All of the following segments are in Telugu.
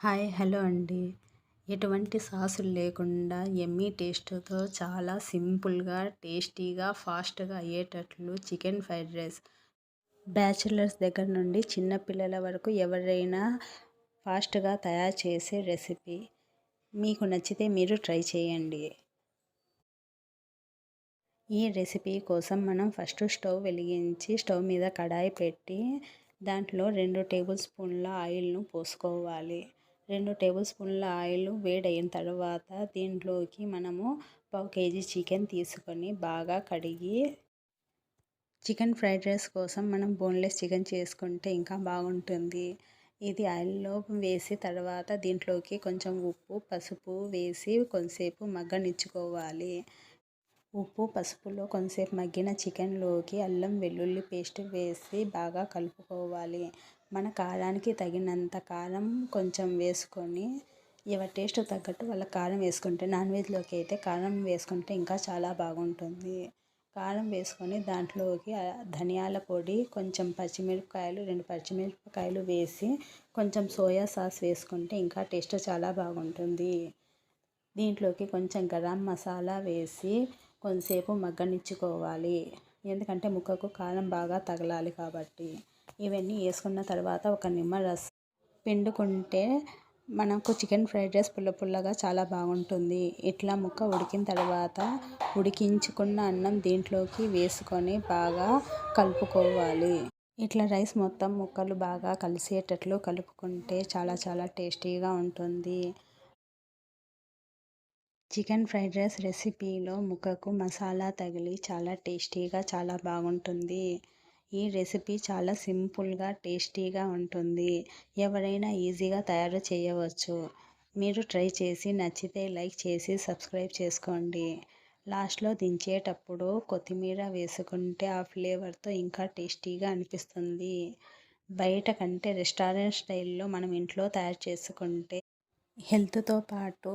హాయ్ హలో అండి. ఎటువంటి సాసులు లేకుండా యమ్మీ టేస్ట్‌తో చాలా సింపుల్‌గా, టేస్టీగా, ఫాస్ట్‌గా అయ్యేటట్లు చికెన్ ఫ్రైడ్ రైస్ బ్యాచిలర్స్ దగ్గర నుండి చిన్న పిల్లల వరకు ఎవరైనా ఫాస్ట్‌గా తయారు చేసే రెసిపీ. మీకు నచ్చితే మీరు ట్రై చేయండి. ఈ రెసిపీ కోసం మనం ఫస్ట్ స్టవ్ వెలిగించి స్టవ్ మీద కడాయి పెట్టి దాంట్లో 2 టేబుల్ స్పూన్ల ఆయిల్‌ను పోసుకోవాలి. 2 టేబుల్ స్పూన్ల ఆయిల్ వేడయిన తర్వాత దీంట్లోకి మనము పావు కేజీ చికెన్ తీసుకొని బాగా కడిగి చికెన్ ఫ్రైడ్ రైస్ కోసం మనం బోన్లెస్ చికెన్ చేసుకుంటే ఇంకా బాగుంటుంది. ఇది ఆయిల్‌లో వేసి తర్వాత దీంట్లోకి కొంచెం ఉప్పు, పసుపు వేసి కొంతసేపు మగ్గనిచ్చుకోవాలి. ఉప్పు, పసుపులో కొంతసేపు మగ్గిన చికెన్లోకి అల్లం వెల్లుల్లి పేస్ట్ వేసి బాగా కలుపుకోవాలి. మన కారానికి తగినంత కారం కొంచెం వేసుకొని ఎవరి టేస్ట్ తగ్గట్టు వాళ్ళ కారం వేసుకుంటే నాన్ వెజ్లోకి అయితే కారం వేసుకుంటే ఇంకా చాలా బాగుంటుంది. కారం వేసుకొని దాంట్లోకి ధనియాల పొడి, కొంచెం పచ్చిమిరపకాయలు 2 పచ్చిమిరపకాయలు వేసి కొంచెం సోయా సాస్ వేసుకుంటే ఇంకా టేస్ట్ చాలా బాగుంటుంది. దీంట్లోకి కొంచెం గరం మసాలా వేసి కొంతసేపు మగ్గనిచ్చుకోవాలి. ఎందుకంటే ముక్కకు కారం బాగా తగలాలి కాబట్టి. ఇవన్నీ వేసుకున్న తర్వాత ఒక నిమ్మరసం పిండుకుంటే మనకు చికెన్ ఫ్రైడ్ రైస్ పుల్ల పుల్లగా చాలా బాగుంటుంది. ఇట్లా ముక్క ఉడికిన తర్వాత ఉడికించుకున్న అన్నం దీంట్లోకి వేసుకొని బాగా కలుపుకోవాలి. ఇట్లా రైస్ మొత్తం ముక్కలు బాగా కలిసేటట్లు కలుపుకుంటే చాలా చాలా టేస్టీగా ఉంటుంది. చికెన్ ఫ్రైడ్ రైస్ రెసిపీలో ముక్కకు మసాలా తగిలి చాలా టేస్టీగా చాలా బాగుంటుంది. ఈ రెసిపీ చాలా సింపుల్గా టేస్టీగా ఉంటుంది. ఎవరైనా ఈజీగా తయారు చేయవచ్చు. మీరు ట్రై చేసి నచ్చితే లైక్ చేసి సబ్స్క్రైబ్ చేసుకోండి. లాస్ట్లో దించేటప్పుడు కొత్తిమీర వేసుకుంటే ఆ ఫ్లేవర్తో ఇంకా టేస్టీగా అనిపిస్తుంది. బయట కంటే రెస్టారెంట్ స్టైల్లో మనం ఇంట్లో తయారు చేసుకుంటే హెల్త్తో పాటు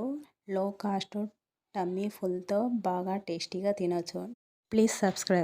లో కాస్ట్ టమ్మీ ఫుల్తో బాగా టేస్టీగా తినొచ్చు. Please subscribe.